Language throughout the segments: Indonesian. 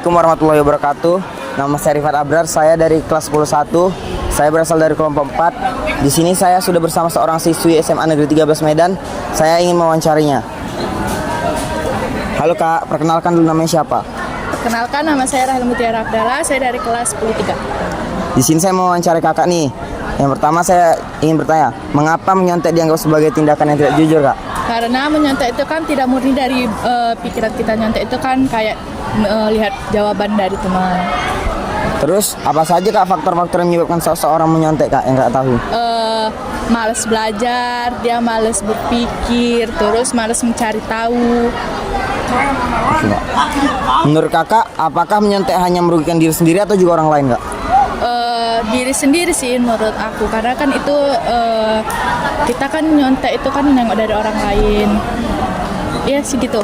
Assalamualaikum warahmatullahi wabarakatuh. Nama saya Rifat Abrar, saya dari kelas 101. Saya berasal dari kelompok 4. Di sini saya sudah bersama seorang siswi SMA Negeri 13 Medan. Saya ingin mewawancarinya. Halo Kak, perkenalkan dulu namanya siapa? Perkenalkan, nama saya Rahel Mutiara Abdallah, saya dari kelas 10-3. Di sini saya mau wawancara Kakak nih. Yang pertama saya ingin bertanya, mengapa menyontek dianggap sebagai tindakan yang tidak jujur, Kak? Karena menyontek itu kan tidak murni dari pikiran kita. Nyontek itu kan kayak lihat jawaban dari teman. Terus apa saja Kak faktor-faktor yang menyebabkan seseorang menyontek, Kak, yang Kak tahu? Males belajar, dia males berpikir, terus males mencari tahu. Oke, Kak. Menurut Kakak, apakah menyontek hanya merugikan diri sendiri atau juga orang lain, Kak? Diri sendiri sih menurut aku, karena kan itu kita kan nyontek itu kan nengok dari orang lain. Iya sih gitu.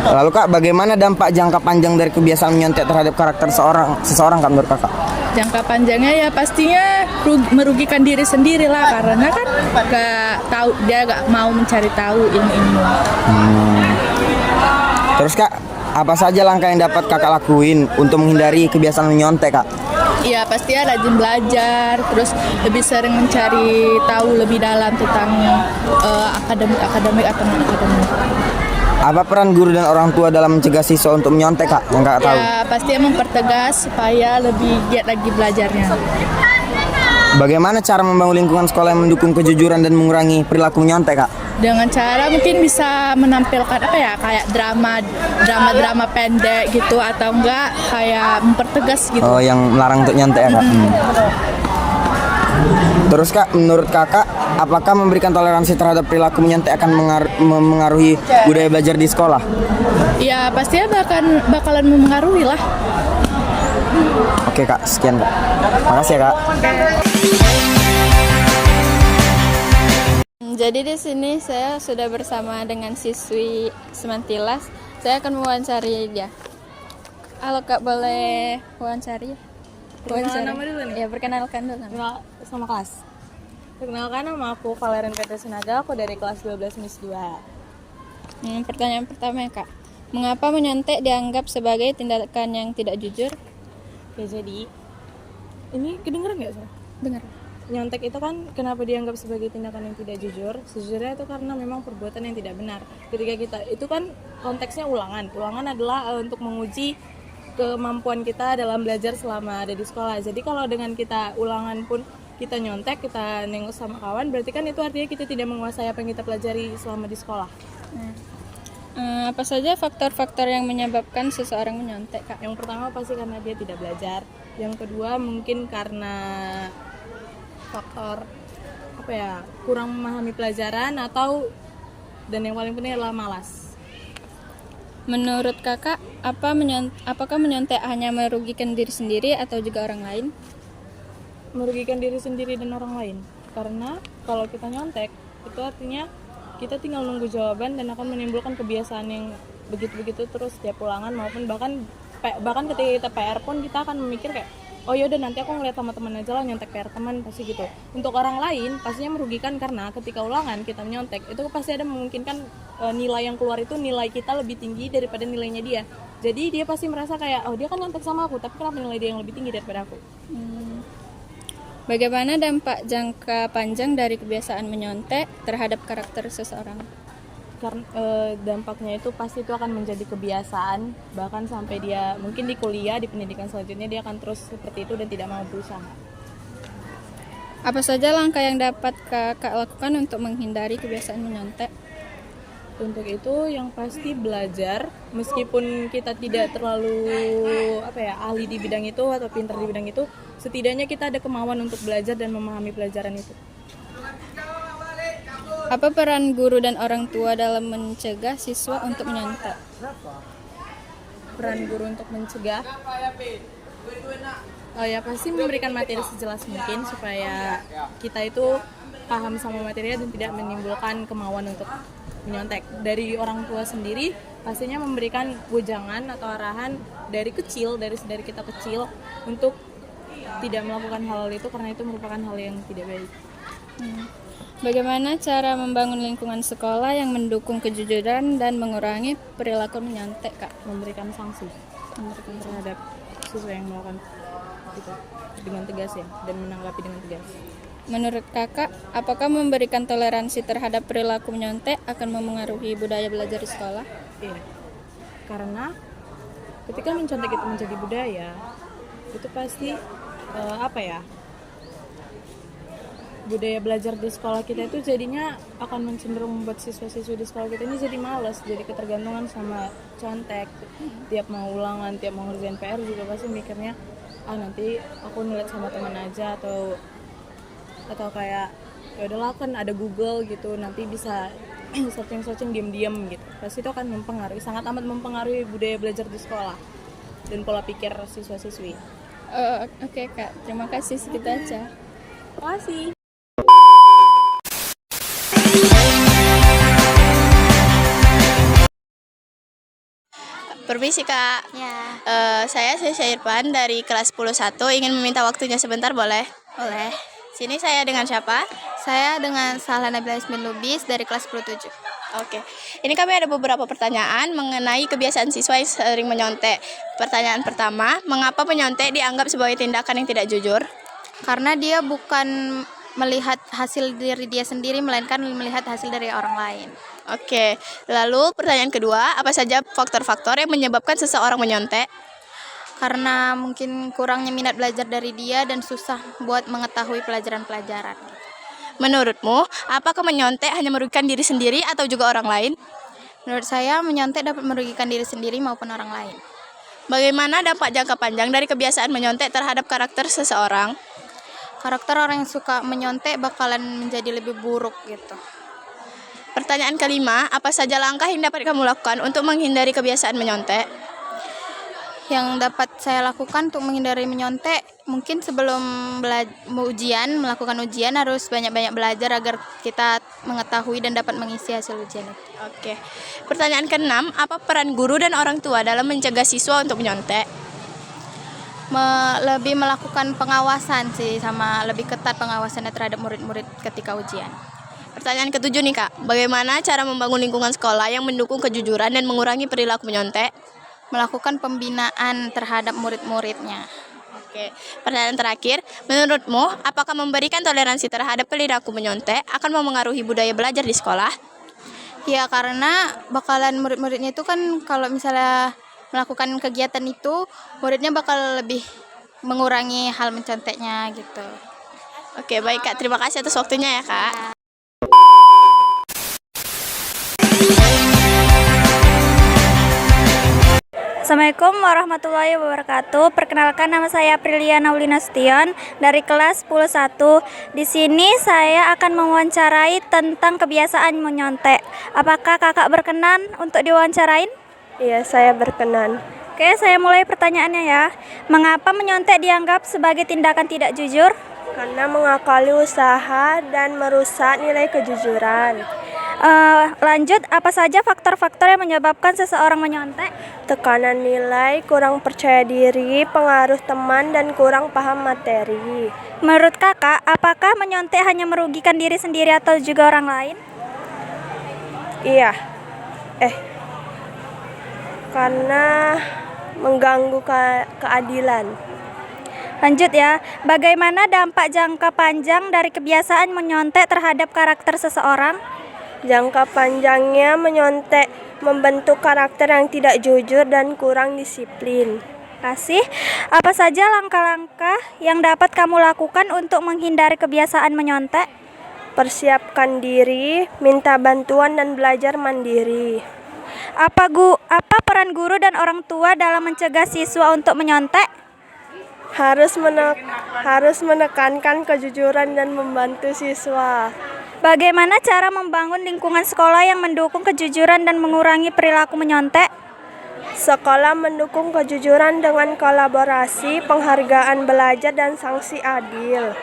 Lalu Kak, bagaimana dampak jangka panjang dari kebiasaan menyontek terhadap karakter seseorang Kak, menurut Kakak? Jangka panjangnya ya pastinya merugikan diri sendiri lah, karena kan dia gak mau mencari tahu ilmu-ilmu. Terus Kak, apa saja langkah yang dapat Kakak lakuin untuk menghindari kebiasaan menyontek, Kak? Iya, pasti rajin belajar, terus lebih sering mencari tahu lebih dalam tentang akademik atau non-akademik. Apa peran guru dan orang tua dalam mencegah siswa untuk menyontek, Kak, yang Kakak tahu? Ya, pasti mempertegas supaya lebih giat lagi belajarnya. Bagaimana cara membangun lingkungan sekolah yang mendukung kejujuran dan mengurangi perilaku menyontek, Kak? Dengan cara mungkin bisa menampilkan kayak drama pendek gitu, atau enggak kayak mempertegas gitu. Oh, yang melarang untuk nyontek ya, Kak? Terus Kak, menurut Kakak, apakah memberikan toleransi terhadap perilaku menyontek akan mengaruhi budaya belajar di sekolah? Ya pastinya bakalan mempengaruhi lah. Oke Kak, sekian Kak. Makasih ya Kak. Jadi di sini saya sudah bersama dengan siswi Semantilas. Saya akan mewawancari dia. Halo Kak, boleh wawancari? Perkenalkan nama dulu nih? Ya, perkenalkan dulu. Sama kelas. Perkenalkan, nama aku Valerian Petra Sinaga, aku dari kelas 12 MIS 2. Pertanyaan pertama ya Kak. Mengapa menyontek dianggap sebagai tindakan yang tidak jujur? Oke, jadi ini kedengeran nggak sih? Dengar. Nyontek itu kan kenapa dianggap sebagai tindakan yang tidak jujur? Sejujurnya itu karena memang perbuatan yang tidak benar. Ketika kita, itu kan konteksnya ulangan. Ulangan adalah untuk menguji kemampuan kita dalam belajar selama ada di sekolah. Jadi kalau dengan kita ulangan pun kita nyontek, kita nengok sama kawan, berarti kan itu artinya kita tidak menguasai apa yang kita pelajari selama di sekolah. Apa saja faktor-faktor yang menyebabkan seseorang menyontek, Kak? Yang pertama pasti karena dia tidak belajar. Yang kedua mungkin karena faktor kurang memahami pelajaran, dan yang paling penting adalah malas. Menurut Kakak, apakah menyontek hanya merugikan diri sendiri atau juga orang lain? Merugikan diri sendiri dan orang lain. Karena kalau kita nyontek, itu artinya kita tinggal nunggu jawaban dan akan menimbulkan kebiasaan yang begitu-begitu terus setiap ulangan, maupun bahkan ketika kita PR pun kita akan memikir kayak, oh yaudah nanti aku ngeliat sama teman aja lah, nyontek PR teman, pasti gitu. Untuk orang lain pastinya merugikan, karena ketika ulangan kita menyontek itu pasti ada memungkinkan nilai yang keluar itu nilai kita lebih tinggi daripada nilainya dia. Jadi dia pasti merasa kayak, oh dia kan nyontek sama aku, tapi kenapa nilai dia yang lebih tinggi daripada aku? Bagaimana dampak jangka panjang dari kebiasaan menyontek terhadap karakter seseorang? Karena dampaknya itu pasti itu akan menjadi kebiasaan, bahkan sampai dia mungkin di kuliah, di pendidikan selanjutnya dia akan terus seperti itu dan tidak mau berusaha. Apa saja langkah yang dapat Kakak lakukan untuk menghindari kebiasaan menyontek? Untuk itu yang pasti belajar, meskipun kita tidak terlalu ahli di bidang itu atau pintar di bidang itu, setidaknya kita ada kemauan untuk belajar dan memahami pelajaran itu. Apa peran guru dan orang tua dalam mencegah siswa untuk menyontek? Peran guru untuk mencegah, ya pasti memberikan materi sejelas mungkin supaya kita itu paham sama materinya dan tidak menimbulkan kemauan untuk menyontek. Dari orang tua sendiri pastinya memberikan wejangan atau arahan dari kita kecil untuk tidak melakukan hal itu, karena itu merupakan hal yang tidak baik. Bagaimana cara membangun lingkungan sekolah yang mendukung kejujuran dan mengurangi perilaku menyontek, Kak? Memberikan sanksi. terhadap siswa yang melakukan itu dengan tegas ya, dan menanggapi dengan tegas. Menurut kakak, apakah memberikan toleransi terhadap perilaku menyontek akan memengaruhi budaya belajar di sekolah? Iya, karena ketika mencontek itu menjadi budaya, itu pasti budaya belajar di sekolah kita itu jadinya akan cenderung membuat siswa-siswi di sekolah kita ini jadi malas, jadi ketergantungan sama contek. Tiap mau ulangan, tiap mau ngerjain PR juga pasti mikirnya, nanti aku ngeliat sama teman aja, atau kayak ya udahlah kan ada Google gitu, nanti bisa searching diam-diam gitu. Pasti itu akan mempengaruhi, sangat amat mempengaruhi budaya belajar di sekolah dan pola pikir siswa-siswi. Oke kak, terima kasih, segitu aja. Terima kasih. Permisi kak, Ya, saya Irfan dari kelas 10-1 ingin meminta waktunya sebentar boleh? boleh. Sini saya dengan siapa? Saya dengan Sahla Nabila Ismin Lubis dari kelas 10-7. Oke, ini kami ada beberapa pertanyaan mengenai kebiasaan siswa yang sering menyontek. Pertanyaan pertama, mengapa menyontek dianggap sebagai tindakan yang tidak jujur? Karena dia bukan melihat hasil diri dia sendiri, melainkan melihat hasil dari orang lain. Oke, lalu pertanyaan kedua, apa saja faktor-faktor yang menyebabkan seseorang menyontek? Karena mungkin kurangnya minat belajar dari dia dan susah buat mengetahui pelajaran-pelajaran. Menurutmu, apakah menyontek hanya merugikan diri sendiri atau juga orang lain? Menurut saya, menyontek dapat merugikan diri sendiri maupun orang lain. Bagaimana dampak jangka panjang dari kebiasaan menyontek terhadap karakter seseorang? Karakter orang yang suka menyontek bakalan menjadi lebih buruk gitu. Pertanyaan kelima, apa saja langkah yang dapat kamu lakukan untuk menghindari kebiasaan menyontek? Yang dapat saya lakukan untuk menghindari menyontek, mungkin sebelum melakukan ujian harus banyak-banyak belajar agar kita mengetahui dan dapat mengisi hasil ujian itu. Oke. Pertanyaan keenam, apa peran guru dan orang tua dalam mencegah siswa untuk menyontek? Lebih melakukan pengawasan sih, sama lebih ketat pengawasannya terhadap murid-murid ketika ujian. Pertanyaan ketujuh nih kak, bagaimana cara membangun lingkungan sekolah yang mendukung kejujuran dan mengurangi perilaku menyontek? Melakukan pembinaan terhadap murid-muridnya. Oke. Pertanyaan terakhir, menurutmu apakah memberikan toleransi terhadap perilaku menyontek akan memengaruhi budaya belajar di sekolah? Ya, karena bakalan murid-muridnya itu kan kalau misalnya melakukan kegiatan itu, muridnya bakal lebih mengurangi hal menconteknya gitu. Oke, baik kak, terima kasih atas waktunya ya kak. Assalamualaikum warahmatullahi wabarakatuh. Perkenalkan, nama saya Aprilia Naulina Sution dari kelas 10-1. Di sini saya akan mewawancarai tentang kebiasaan menyontek. Apakah kakak berkenan untuk diwawancarain? Iya, saya berkenan. Oke, saya mulai pertanyaannya ya. Mengapa menyontek dianggap sebagai tindakan tidak jujur? Karena mengakali usaha dan merusak nilai kejujuran. Lanjut, apa saja faktor-faktor yang menyebabkan seseorang menyontek? Tekanan nilai, kurang percaya diri, pengaruh teman, dan kurang paham materi. Menurut kakak, apakah menyontek hanya merugikan diri sendiri atau juga orang lain? Iya. Karena mengganggu keadilan. Lanjut ya, bagaimana dampak jangka panjang dari kebiasaan menyontek terhadap karakter seseorang? Jangka panjangnya menyontek membentuk karakter yang tidak jujur dan kurang disiplin. Kasih, apa saja langkah-langkah yang dapat kamu lakukan untuk menghindari kebiasaan menyontek? Persiapkan diri, minta bantuan, dan belajar mandiri. Apa peran guru dan orang tua dalam mencegah siswa untuk menyontek? Harus menekankan kejujuran dan membantu siswa. Bagaimana cara membangun lingkungan sekolah yang mendukung kejujuran dan mengurangi perilaku menyontek? Sekolah mendukung kejujuran dengan kolaborasi, penghargaan belajar, dan sanksi adil.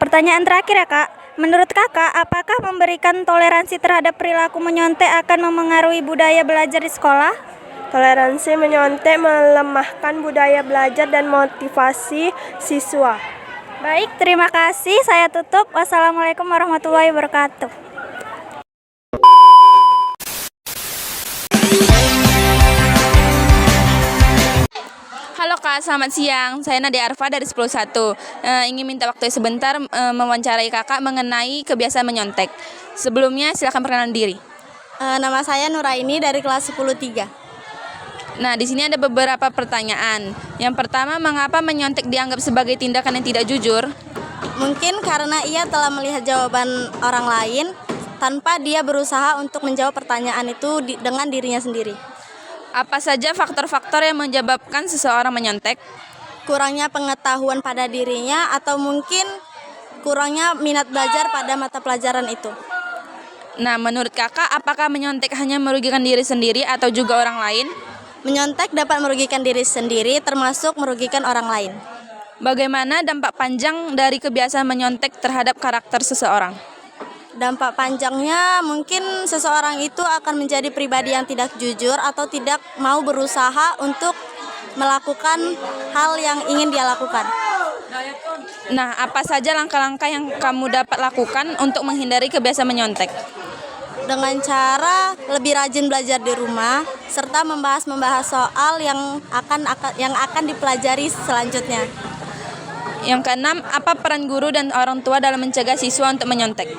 Pertanyaan terakhir ya kak, menurut kakak apakah memberikan toleransi terhadap perilaku menyontek akan memengaruhi budaya belajar di sekolah? Toleransi menyontek melemahkan budaya belajar dan motivasi siswa. Baik, terima kasih. Saya tutup. Wassalamualaikum warahmatullahi wabarakatuh. Kak, selamat siang. Saya Nadia Arfa dari 101. Ingin minta waktu sebentar mewawancarai Kakak mengenai kebiasaan menyontek. Sebelumnya silakan perkenalan diri. Nama saya Nuraini dari kelas 10-3. Nah, di sini ada beberapa pertanyaan. Yang pertama, mengapa menyontek dianggap sebagai tindakan yang tidak jujur? Mungkin karena ia telah melihat jawaban orang lain tanpa dia berusaha untuk menjawab pertanyaan itu dengan dirinya sendiri. Apa saja faktor-faktor yang menyebabkan seseorang menyontek? Kurangnya pengetahuan pada dirinya atau mungkin kurangnya minat belajar pada mata pelajaran itu. Nah, menurut Kakak, apakah menyontek hanya merugikan diri sendiri atau juga orang lain? Menyontek dapat merugikan diri sendiri termasuk merugikan orang lain. Bagaimana dampak panjang dari kebiasaan menyontek terhadap karakter seseorang? Dampak panjangnya mungkin seseorang itu akan menjadi pribadi yang tidak jujur atau tidak mau berusaha untuk melakukan hal yang ingin dia lakukan. Nah, apa saja langkah-langkah yang kamu dapat lakukan untuk menghindari kebiasaan menyontek? Dengan cara lebih rajin belajar di rumah serta membahas soal yang akan dipelajari selanjutnya. Yang keenam, apa peran guru dan orang tua dalam mencegah siswa untuk menyontek?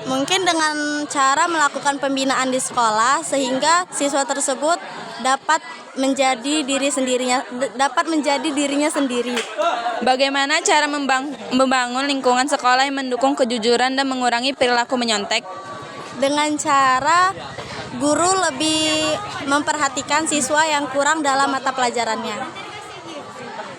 Mungkin dengan cara melakukan pembinaan di sekolah sehingga siswa tersebut dapat menjadi dirinya sendiri. Bagaimana cara membangun lingkungan sekolah yang mendukung kejujuran dan mengurangi perilaku menyontek? Dengan cara guru lebih memperhatikan siswa yang kurang dalam mata pelajarannya.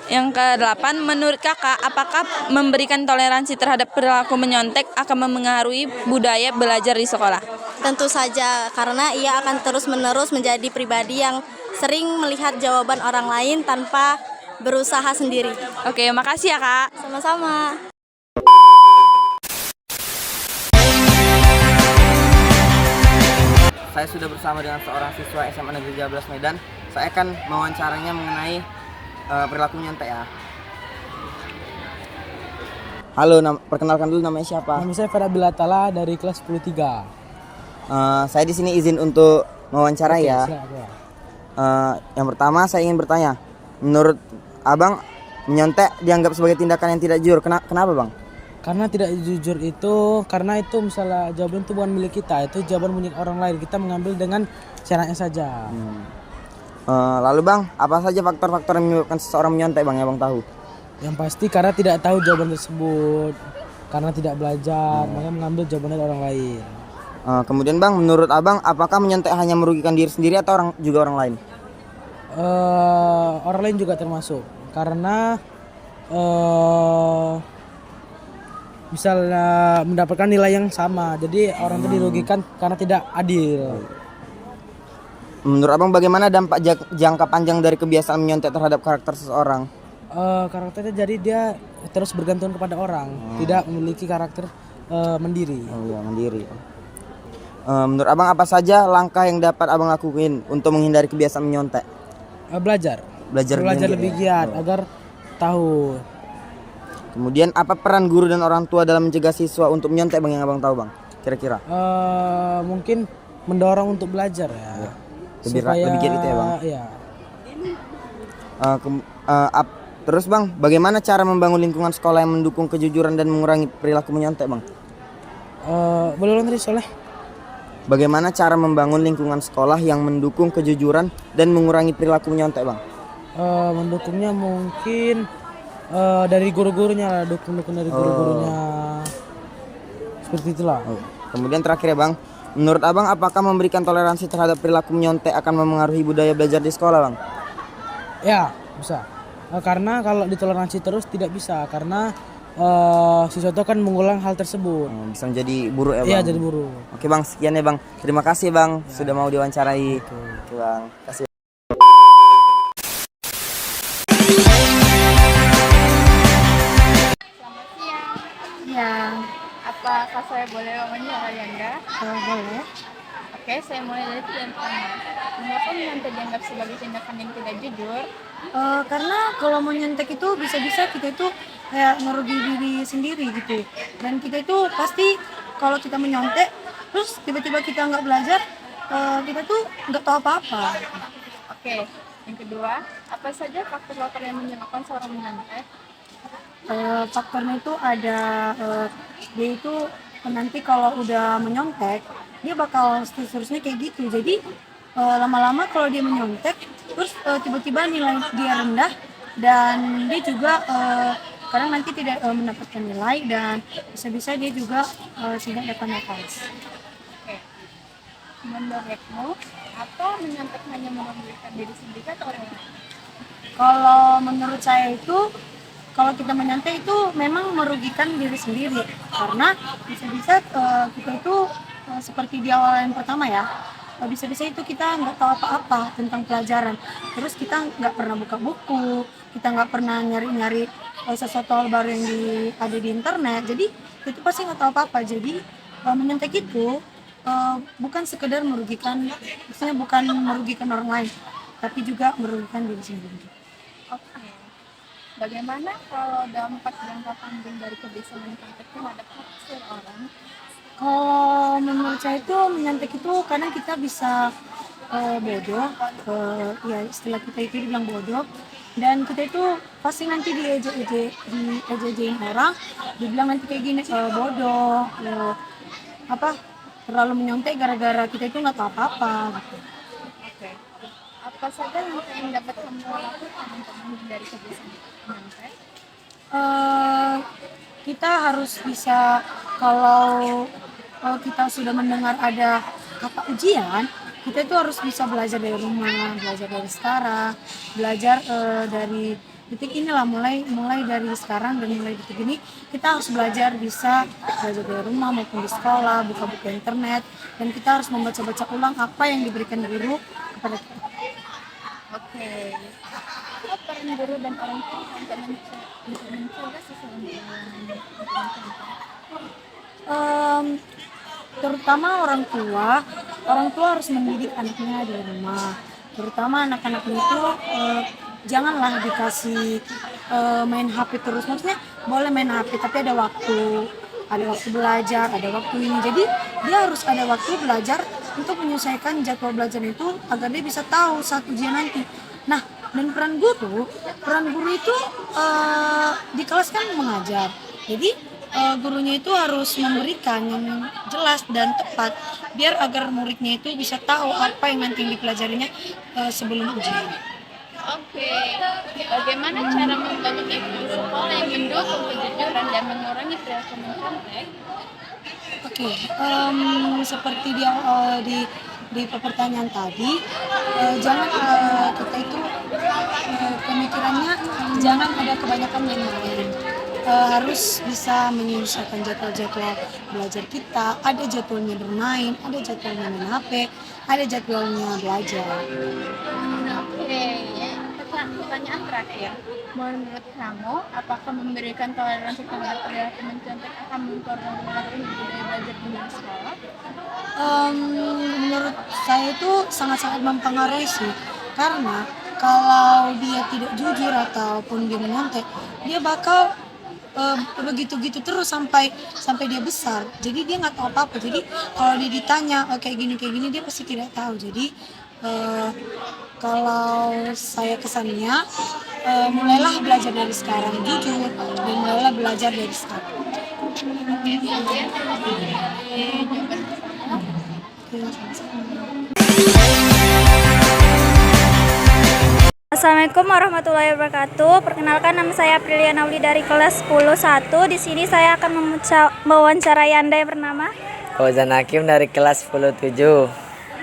Yang kedelapan, menurut Kakak, apakah memberikan toleransi terhadap perilaku menyontek akan memengaruhi budaya belajar di sekolah? Tentu saja, karena ia akan terus-menerus menjadi pribadi yang sering melihat jawaban orang lain tanpa berusaha sendiri. Oke, makasih ya Kak. Sama-sama. Saya sudah bersama dengan seorang siswa SMA Negeri 13 Medan. Saya akan mewawancaranya mengenai perilaku menyontek ya. Halo, perkenalkan dulu namanya siapa? Nama saya Farah Bilatala dari kelas 10-3. Saya di sini izin untuk mewawancara ya. Silakan. Yang pertama saya ingin bertanya, menurut Abang menyontek dianggap sebagai tindakan yang tidak jujur. Kenapa Bang? Karena tidak jujur itu, karena itu misalnya jawaban itu bukan milik kita, itu jawaban milik orang lain. Kita mengambil dengan caranya saja. Lalu Bang, apa saja faktor-faktor yang menyebabkan seseorang menyontek Bang yang Bang tahu? Yang pasti karena tidak tahu jawaban tersebut, karena tidak belajar, maka mengambil jawaban dari orang lain. Kemudian Bang, menurut Abang, apakah menyontek hanya merugikan diri sendiri atau juga orang lain? Orang lain juga termasuk, karena misalnya mendapatkan nilai yang sama, jadi orang itu dirugikan karena tidak adil. Menurut Abang, bagaimana dampak jangka panjang dari kebiasaan menyontek terhadap karakter seseorang? Karakternya jadi dia terus bergantung kepada orang, tidak memiliki karakter mandiri. Oh iya, mandiri. Menurut Abang, apa saja langkah yang dapat Abang lakuin untuk menghindari kebiasaan menyontek? Belajar lebih giat agar tahu. Kemudian apa peran guru dan orang tua dalam mencegah siswa untuk menyontek Bang yang Abang tahu Bang? Kira-kira? Mungkin mendorong untuk belajar ya. Lebih giat itu ya Bang? Iya. Terus Bang, bagaimana cara membangun lingkungan sekolah yang mendukung kejujuran dan mengurangi perilaku menyontek Bang? Boleh ulang tadi soalnya? Bagaimana cara membangun lingkungan sekolah yang mendukung kejujuran dan mengurangi perilaku menyontek Bang? Mendukungnya mungkin dari guru-gurunya, dukung dari guru-gurunya. Seperti itulah. Kemudian terakhir ya Bang, menurut Abang apakah memberikan toleransi terhadap perilaku menyontek akan memengaruhi budaya belajar di sekolah Bang? Ya, bisa. Karena kalau ditoleransi terus tidak bisa, karena siswa itu akan mengulang hal tersebut. Bisa menjadi buruk ya Bang? Iya, jadi buruk. Oke Bang, sekian ya Bang. Terima kasih Bang sudah mau diwawancarai. Oke Bang, kasih. Ya, apakah saya boleh wawancara Anda? Boleh. Oke, saya mulai dari yang pertama. Mengapa menyontek dianggap sebagai tindakan yang tidak jujur? Karena kalau mau nyontek itu bisa-bisa kita itu kayak merugi diri sendiri gitu. Dan kita itu pasti kalau kita menyontek, terus tiba-tiba kita nggak belajar, kita tuh nggak tahu apa-apa. Oke, Yang kedua, apa saja faktor-faktor yang menyebabkan seorang menyontek? Faktornya itu ada dia itu nanti kalau udah menyontek dia bakal seterusnya kayak gitu. Jadi lama-lama kalau dia menyontek terus tiba-tiba nilai dia rendah dan dia juga kadang nanti tidak mendapatkan nilai dan bisa-bisa dia juga tidak dapat nafas. Oke. Menurutmu, apa menyontek hanya merugikan diri sendiri atau orang lain? Kalau menurut saya itu kalau kita menyontek itu memang merugikan diri sendiri karena bisa-bisa kita itu seperti di awal yang pertama ya, bisa-bisa itu kita nggak tahu apa-apa tentang pelajaran, terus kita nggak pernah buka buku, kita nggak pernah nyari-nyari sesuatu hal baru yang ada di internet, jadi itu pasti nggak tahu apa-apa. Jadi menyontek itu bukan sekedar merugikan, maksudnya bukan merugikan orang lain, tapi juga merugikan diri sendiri. Oke. Bagaimana kalau dampak jangka panjang dari kebiasaan menyontek terhadap hak seseorang? Kalau menurut saya itu menyontek itu kadang kita bisa bodoh, ya istilah kita itu dibilang bodoh, dan kita itu pasti nanti diejek-ejekin orang, dibilang nanti kayak gini bodoh, terlalu menyontek gara-gara kita itu nggak tahu apa-apa. Gitu. Oke. Apa saja langkah yang dapat kamu lakukan untuk menghindari kebiasaan menyontek? Kita harus bisa, kalau kita sudah mendengar ada kata ujian, kita itu harus bisa belajar dari rumah, belajar dari sekarang, belajar dari detik inilah, mulai dari sekarang dan mulai detik ini kita harus belajar dari rumah maupun di sekolah, buka buku internet, dan kita harus membaca-baca ulang apa yang diberikan guru kepada kita. Oke. Apa peran guru dan orang tua untuk mencegah seseorang menyontek? Terutama orang tua harus mendidik anaknya di rumah. Terutama anak-anaknya itu janganlah dikasih main HP terus. Maksudnya boleh main HP tapi ada waktu belajar, ada waktu ini. Jadi dia harus ada waktu belajar untuk menyelesaikan jadwal belajar itu agar dia bisa tahu saat ujian nanti. Nah, dan peran guru itu di kelas kan mengajar. Jadi gurunya itu harus memberikan yang jelas dan tepat biar agar muridnya itu bisa tahu apa yang nanti dipelajarinya sebelum ujian. Oke. Bagaimana cara membangun lingkungan sekolah yang mendukung kejujuran dan mengurangi perilaku menyontek? Oke, seperti di pertanyaan tadi, jangan kita itu pemikirannya jangan ada kebanyakan main-main. Harus bisa menyelesaikan jadwal-jadwal belajar kita. Ada jadwalnya bermain, ada jadwalnya main HP, ada jadwalnya belajar. Oke, pertanyaan terakhir. Menurut kamu, apakah memberikan toleransi terhadap perilaku menyontek akan mempengaruhi budaya belajar di sekolah? Menurut saya itu sangat-sangat mempengaruhi sih, karena kalau dia tidak jujur ataupun dia menyontek, dia bakal begitu-gitu terus sampai dia besar. Jadi dia nggak tahu apa-apa. Jadi kalau dia ditanya kayak gini dia pasti tidak tahu. Jadi kalau saya kesannya mulailah belajar dari sekarang jujur dan mulailah belajar dari sekarang. Assalamualaikum warahmatullahi wabarakatuh. Perkenalkan, nama saya Aprilia Nauli dari kelas 10-1. Di sini saya akan mewawancarai Anda yang bernama Fauzan Hakim dari kelas 10-7.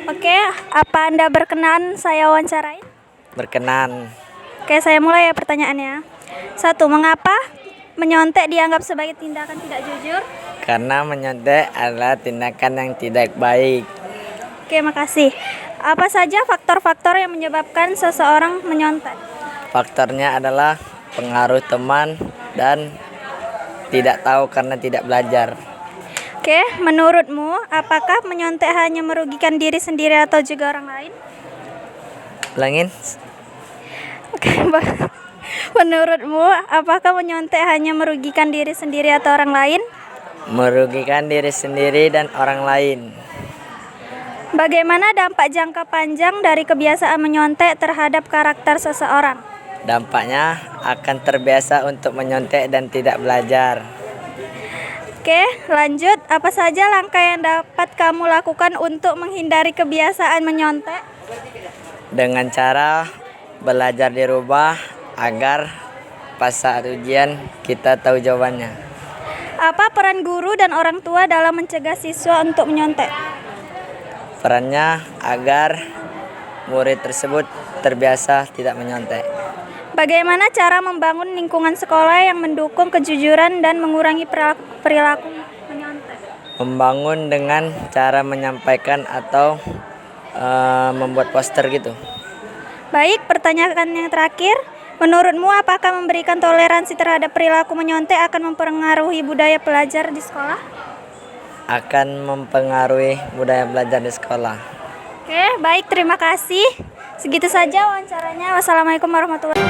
Oke, apa Anda berkenan saya wawancarai? Berkenan. Oke, saya mulai ya pertanyaannya. 1. Mengapa menyontek dianggap sebagai tindakan tidak jujur? Karena menyontek adalah tindakan yang tidak baik. Oke, makasih. Apa saja faktor-faktor yang menyebabkan seseorang menyontek? Faktornya adalah pengaruh teman dan tidak tahu karena tidak belajar. Oke, menurutmu apakah menyontek hanya merugikan diri sendiri atau juga orang lain? Ulangin. Oke, menurutmu apakah menyontek hanya merugikan diri sendiri atau orang lain? Merugikan diri sendiri dan orang lain. Bagaimana dampak jangka panjang dari kebiasaan menyontek terhadap karakter seseorang? Dampaknya akan terbiasa untuk menyontek dan tidak belajar. Oke, lanjut. Apa saja langkah yang dapat kamu lakukan untuk menghindari kebiasaan menyontek? Dengan cara belajar di rumah agar pas saat ujian kita tahu jawabannya. Apa peran guru dan orang tua dalam mencegah siswa untuk menyontek? Perannya agar murid tersebut terbiasa tidak menyontek. Bagaimana cara membangun lingkungan sekolah yang mendukung kejujuran dan mengurangi perilaku menyontek? Membangun dengan cara menyampaikan atau membuat poster gitu. Baik, pertanyaan yang terakhir. Menurutmu apakah memberikan toleransi terhadap perilaku menyontek akan mempengaruhi budaya belajar di sekolah? Akan mempengaruhi budaya belajar di sekolah. Oke, baik, terima kasih. Segitu saja wawancaranya. Wassalamualaikum warahmatullahi wabarakatuh.